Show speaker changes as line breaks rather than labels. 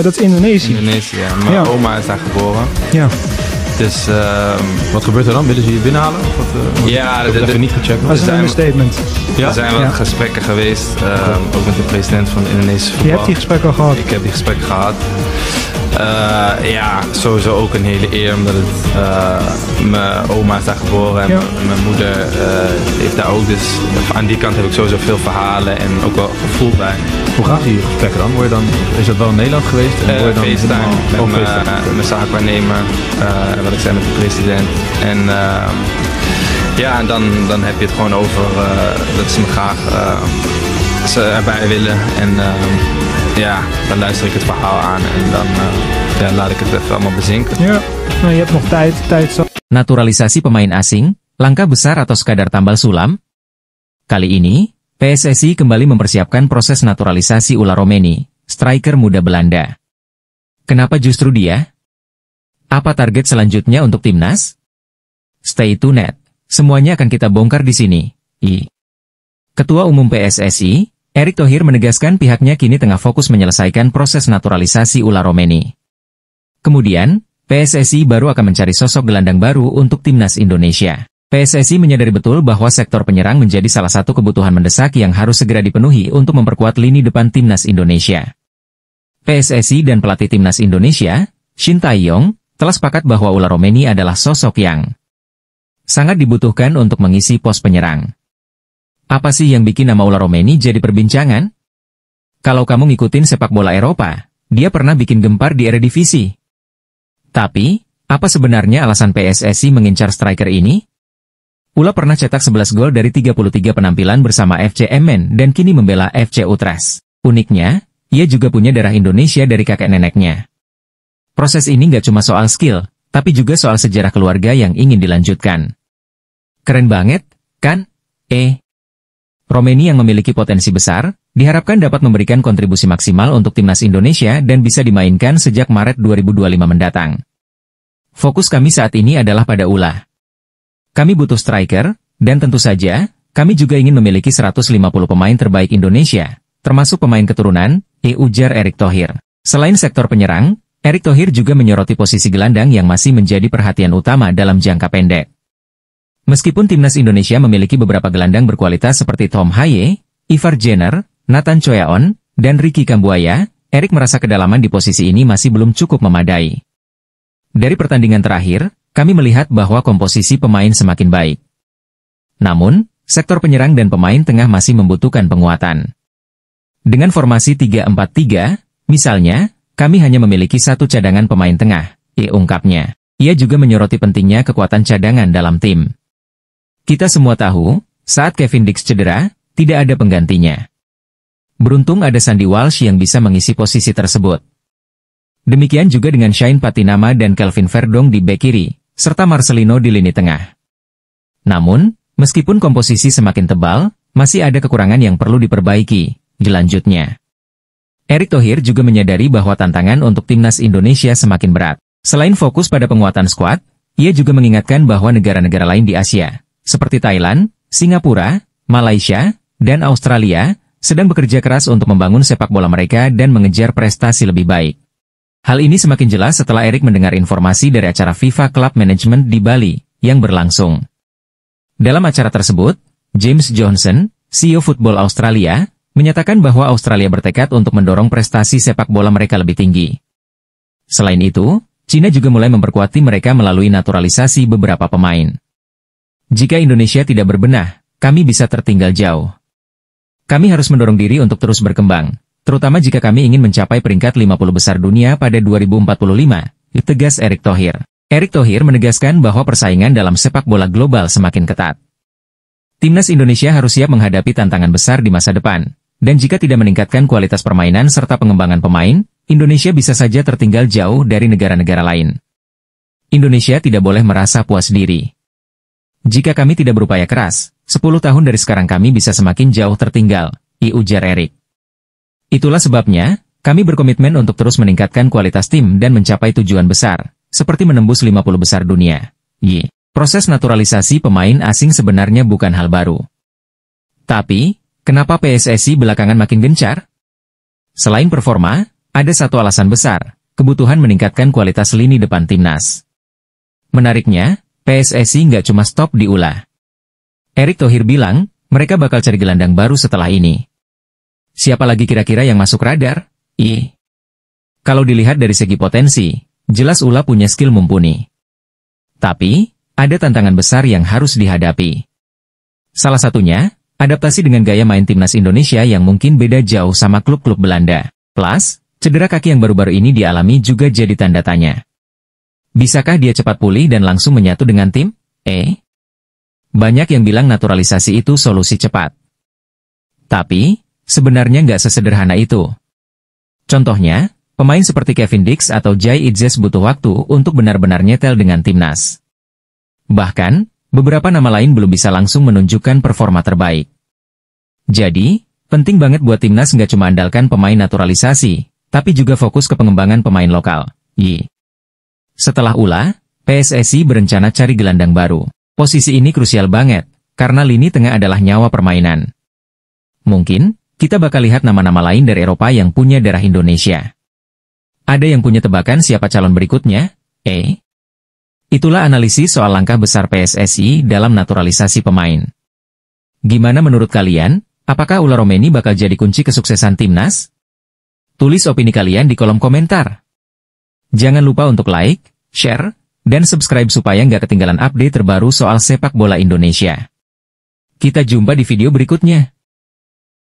dat is Indonesië.
Indonesië, ja. Mijn oma is daar geboren.
Ja.
Dus,
wat gebeurt er dan? Willen ze je binnenhalen? Of wat,
ja,
dat heb je niet gecheckt.
Dat is een understatement.
Er zijn wel gesprekken geweest, ook met de president van de Indonesische voetbal.
Je hebt die gesprekken al gehad?
Ik heb die gesprekken gehad. Ja, sowieso ook een hele eer, omdat mijn oma is daar geboren en mijn moeder heeft daar ook. Dus aan die kant heb ik sowieso veel verhalen en ook wel gevoel bij.
Hoe gaan die gesprekken dan? Is dat wel in Nederland geweest? En word je dan
FaceTime met mijn zaakwaarnemer, wat ik zei met de president. En ja, en dan heb je het gewoon over dat ze me graag erbij willen. En ja, dan luister ik het verhaal aan en dan laat ik het even allemaal bezinken.
Ja, nou je hebt nog tijd zo.
Naturalisasi pemain asing, langkah besar atau sekadar tambal sulam? Kali ini, PSSI kembali mempersiapkan proses naturalisasi Ula Romeni, striker muda Belanda. Kenapa justru dia? Apa target selanjutnya untuk timnas? Stay tuned, semuanya akan kita bongkar di sini. Ketua Umum PSSI, Erick Thohir menegaskan pihaknya kini tengah fokus menyelesaikan proses naturalisasi Ula Romeni. Kemudian, PSSI baru akan mencari sosok gelandang baru untuk timnas Indonesia. PSSI menyadari betul bahwa sektor penyerang menjadi salah satu kebutuhan mendesak yang harus segera dipenuhi untuk memperkuat lini depan timnas Indonesia. PSSI dan pelatih timnas Indonesia, Shin Tae-yong, telah sepakat bahwa Ula Romeni adalah sosok yang sangat dibutuhkan untuk mengisi pos penyerang. Apa sih yang bikin nama Ula Romeni jadi perbincangan? Kalau kamu ngikutin sepak bola Eropa, dia pernah bikin gempar di Eredivisie. Tapi, apa sebenarnya alasan PSSI mengincar striker ini? Ula pernah cetak 11 gol dari 33 penampilan bersama FC Emmen dan kini membela FC Utrecht. Uniknya, ia juga punya darah Indonesia dari kakek neneknya. Proses ini nggak cuma soal skill, tapi juga soal sejarah keluarga yang ingin dilanjutkan. Keren banget, kan? Romeni yang memiliki potensi besar, diharapkan dapat memberikan kontribusi maksimal untuk timnas Indonesia dan bisa dimainkan sejak Maret 2025 mendatang. Fokus kami saat ini adalah pada Ula. Kami butuh striker, dan tentu saja, kami juga ingin memiliki 150 pemain terbaik Indonesia, termasuk pemain keturunan, ujar Erick Thohir. Selain sektor penyerang, Erick Thohir juga menyoroti posisi gelandang yang masih menjadi perhatian utama dalam jangka pendek. Meskipun timnas Indonesia memiliki beberapa gelandang berkualitas seperti Tom Haye, Ivar Jenner, Nathan Choyaon, dan Ricky Kambuaya, Erick merasa kedalaman di posisi ini masih belum cukup memadai. Dari pertandingan terakhir, kami melihat bahwa komposisi pemain semakin baik. Namun, sektor penyerang dan pemain tengah masih membutuhkan penguatan. Dengan formasi 3-4-3, misalnya, kami hanya memiliki satu cadangan pemain tengah, ungkapnya. Ia juga menyoroti pentingnya kekuatan cadangan dalam tim. Kita semua tahu, saat Kevin Dix cedera, tidak ada penggantinya. Beruntung ada Sandy Walsh yang bisa mengisi posisi tersebut. Demikian juga dengan Shane Patinama dan Kelvin Verdong di bek kiri, serta Marcelino di lini tengah. Namun, meskipun komposisi semakin tebal, masih ada kekurangan yang perlu diperbaiki, dilanjutnya. Erick Thohir juga menyadari bahwa tantangan untuk timnas Indonesia semakin berat. Selain fokus pada penguatan skuad, ia juga mengingatkan bahwa negara-negara lain di Asia, seperti Thailand, Singapura, Malaysia, dan Australia, sedang bekerja keras untuk membangun sepak bola mereka dan mengejar prestasi lebih baik. Hal ini semakin jelas setelah Erick mendengar informasi dari acara FIFA Club Management di Bali, yang berlangsung. Dalam acara tersebut, James Johnson, CEO Football Australia, menyatakan bahwa Australia bertekad untuk mendorong prestasi sepak bola mereka lebih tinggi. Selain itu, Cina juga mulai memperkuat tim mereka melalui naturalisasi beberapa pemain. Jika Indonesia tidak berbenah, kami bisa tertinggal jauh. Kami harus mendorong diri untuk terus berkembang, terutama jika kami ingin mencapai peringkat 50 besar dunia pada 2045, tegas Erick Thohir. Erick Thohir menegaskan bahwa persaingan dalam sepak bola global semakin ketat. Timnas Indonesia harus siap menghadapi tantangan besar di masa depan, dan jika tidak meningkatkan kualitas permainan serta pengembangan pemain, Indonesia bisa saja tertinggal jauh dari negara-negara lain. Indonesia tidak boleh merasa puas diri. Jika kami tidak berupaya keras, 10 tahun dari sekarang kami bisa semakin jauh tertinggal, ujar Erick. Itulah sebabnya, kami berkomitmen untuk terus meningkatkan kualitas tim dan mencapai tujuan besar, seperti menembus 50 besar dunia. Proses naturalisasi pemain asing sebenarnya bukan hal baru. Tapi, kenapa PSSI belakangan makin gencar? Selain performa, ada satu alasan besar, kebutuhan meningkatkan kualitas lini depan timnas. Menariknya, PSSI nggak cuma stop di Ula. Erick Thohir bilang, mereka bakal cari gelandang baru setelah ini. Siapa lagi kira-kira yang masuk radar? Kalau dilihat dari segi potensi, jelas Ula punya skill mumpuni. Tapi, ada tantangan besar yang harus dihadapi. Salah satunya, adaptasi dengan gaya main timnas Indonesia yang mungkin beda jauh sama klub-klub Belanda. Plus, cedera kaki yang baru-baru ini dialami juga jadi tanda tanya. Bisakah dia cepat pulih dan langsung menyatu dengan tim? Banyak yang bilang naturalisasi itu solusi cepat. Tapi, sebenarnya nggak sesederhana itu. Contohnya, pemain seperti Kevin Dix atau Jai Idzes butuh waktu untuk benar-benar nyetel dengan timnas. Bahkan, beberapa nama lain belum bisa langsung menunjukkan performa terbaik. Jadi, penting banget buat timnas nggak cuma andalkan pemain naturalisasi, tapi juga fokus ke pengembangan pemain lokal. Setelah Ula, PSSI berencana cari gelandang baru. Posisi ini krusial banget, karena lini tengah adalah nyawa permainan. Mungkin, kita bakal lihat nama-nama lain dari Eropa yang punya darah Indonesia. Ada yang punya tebakan siapa calon berikutnya? Itulah analisis soal langkah besar PSSI dalam naturalisasi pemain. Gimana menurut kalian? Apakah Ula Romeni bakal jadi kunci kesuksesan timnas? Tulis opini kalian di kolom komentar. Jangan lupa untuk like, share, dan subscribe supaya nggak ketinggalan update terbaru soal sepak bola Indonesia. Kita jumpa di video berikutnya.